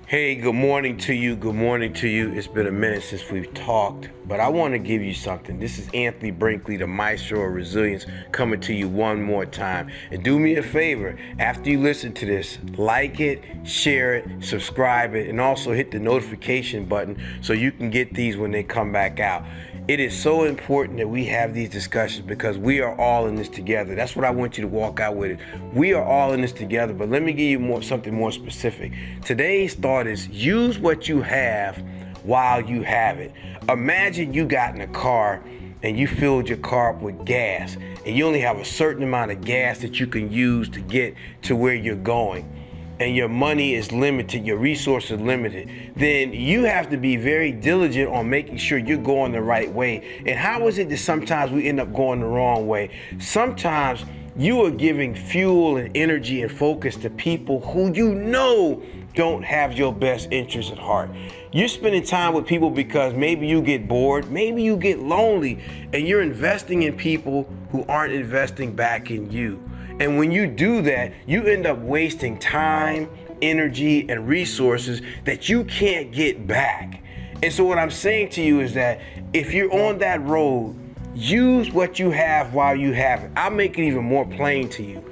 Hey, good morning to you. Good morning to you. It's been a minute since we've talked, but I want to give you something. This is Anthony Brinkley, the Maestro of Resilience, coming to you one more time. And do me a favor, after you listen to this, like it, share it, subscribe it, and also hit the notification button so you can get these when they come back out. It is so important that we have these discussions because we are all in this together. That's what I want you to walk out with it. We are all in this together, but let me give you something more specific. Today's thought is use what you have while you have it. Imagine you got in a car and you filled your car up with gas and you only have a certain amount of gas that you can use to get to where you're going. And your money is limited, your resources limited, then you have to be very diligent on making sure you're going the right way. And how is it that sometimes we end up going the wrong way? Sometimes you are giving fuel and energy and focus to people who you know don't have your best interests at heart. You're spending time with people because maybe you get bored, maybe you get lonely, and you're investing in people who aren't investing back in you. And when you do that, you end up wasting time, energy, and resources that you can't get back. And so what I'm saying to you is that if you're on that road, use what you have while you have it. I'll make it even more plain to you.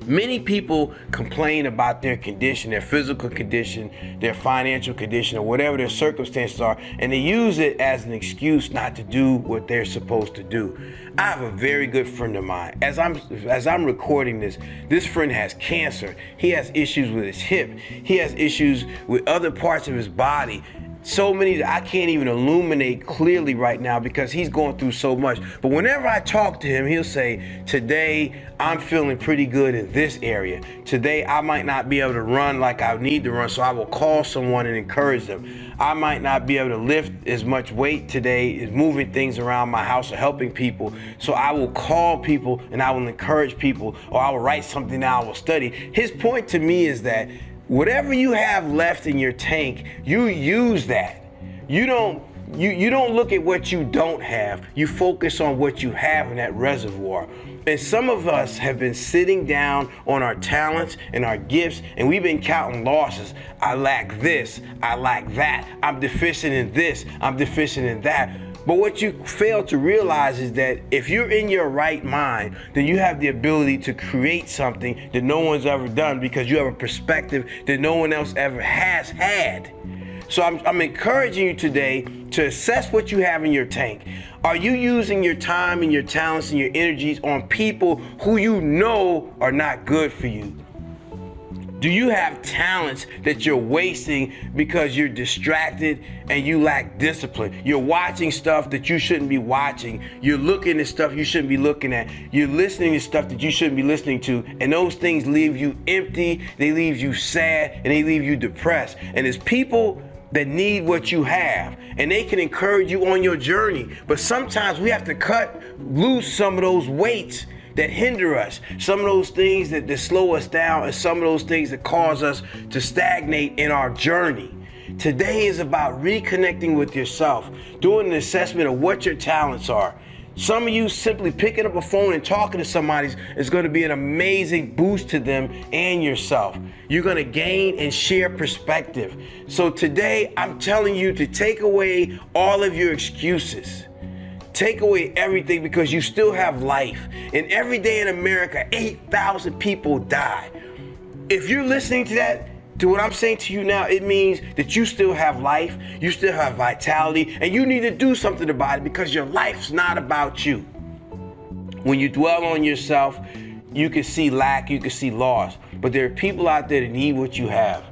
Many people complain about their condition, their physical condition, their financial condition, or whatever their circumstances are, and they use it as an excuse not to do what they're supposed to do. I have a very good friend of mine. As I'm recording this friend has cancer. He has issues with his hip. He has issues with other parts of his body. So many that I can't even illuminate clearly right now because he's going through so much. But whenever I talk to him, he'll say, today I'm feeling pretty good in this area. Today I might not be able to run like I need to run, so I will call someone and encourage them. I might not be able to lift as much weight today as moving things around my house or helping people, so I will call people and I will encourage people, or I will write something down, I will study. His point to me is that whatever you have left in your tank, you use that. You don't look at what you don't have. You focus on what you have in that reservoir. And some of us have been sitting down on our talents and our gifts, and we've been counting losses. I lack this, I lack that. I'm deficient in this, I'm deficient in that. But what you fail to realize is that if you're in your right mind, then you have the ability to create something that no one's ever done because you have a perspective that no one else ever has had. So I'm encouraging you today to assess what you have in your tank. Are you using your time and your talents and your energies on people who you know are not good for you? Do you have talents that you're wasting because you're distracted and you lack discipline? You're watching stuff that you shouldn't be watching. You're looking at stuff you shouldn't be looking at. You're listening to stuff that you shouldn't be listening to. And those things leave you empty, they leave you sad, and they leave you depressed. And it's people that need what you have, and they can encourage you on your journey. But sometimes we have to cut loose some of those weights that hinder us, some of those things that slow us down, and some of those things that cause us to stagnate in our journey. Today is about reconnecting with yourself, doing an assessment of what your talents are. Some of you simply picking up a phone and talking to somebody is going to be an amazing boost to them and yourself. You're going to gain and share perspective. So today I'm telling you to take away all of your excuses. Take away everything because you still have life. And every day in America, 8,000 people die. If you're listening to that, to what I'm saying to you now, it means that you still have life, you still have vitality, and you need to do something about it because your life's not about you. When you dwell on yourself, you can see lack, you can see loss. But there are people out there that need what you have,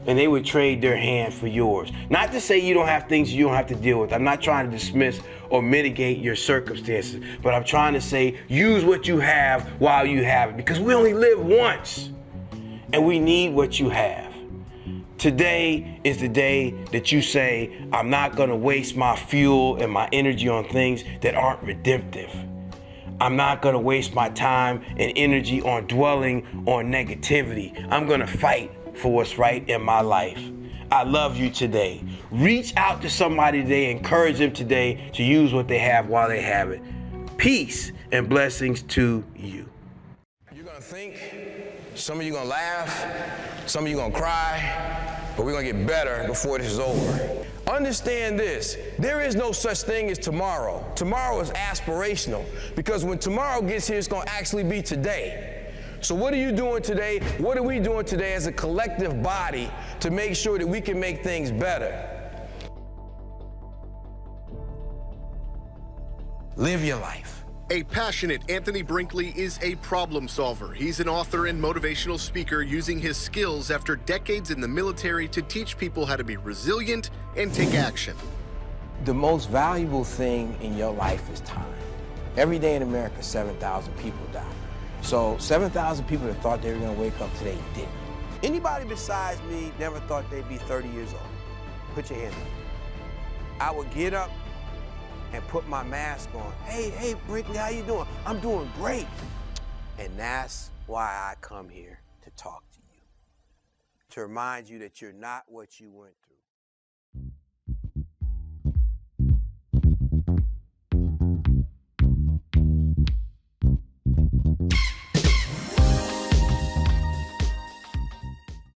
and they would trade their hand for yours. Not to say you don't have things you don't have to deal with. I'm not trying to dismiss or mitigate your circumstances, but I'm trying to say use what you have while you have it, because we only live once, and we need what you have. Today is the day that you say, I'm not gonna waste my fuel and my energy on things that aren't redemptive. I'm not gonna waste my time and energy on dwelling on negativity. I'm gonna fight for what's right in my life. I love you today. Reach out to somebody today, encourage them today to use what they have while they have it. Peace and blessings to you. You're gonna think, some of you gonna laugh, some of you gonna cry, but we're gonna get better before this is over. Understand this, there is no such thing as tomorrow. Tomorrow is aspirational, because when tomorrow gets here, it's gonna actually be today. So what are you doing today? What are we doing today as a collective body to make sure that we can make things better? Live your life. A passionate Anthony Brinkley is a problem solver. He's an author and motivational speaker using his skills after decades in the military to teach people how to be resilient and take action. The most valuable thing in your life is time. Every day in America, 7,000 people die. So 7,000 people that thought they were gonna wake up today didn't. Anybody besides me never thought they'd be 30 years old? Put your hand up. I would get up and put my mask on. Hey, Brinkley, how you doing? I'm doing great. And that's why I come here to talk to you, to remind you that you're not what you went through.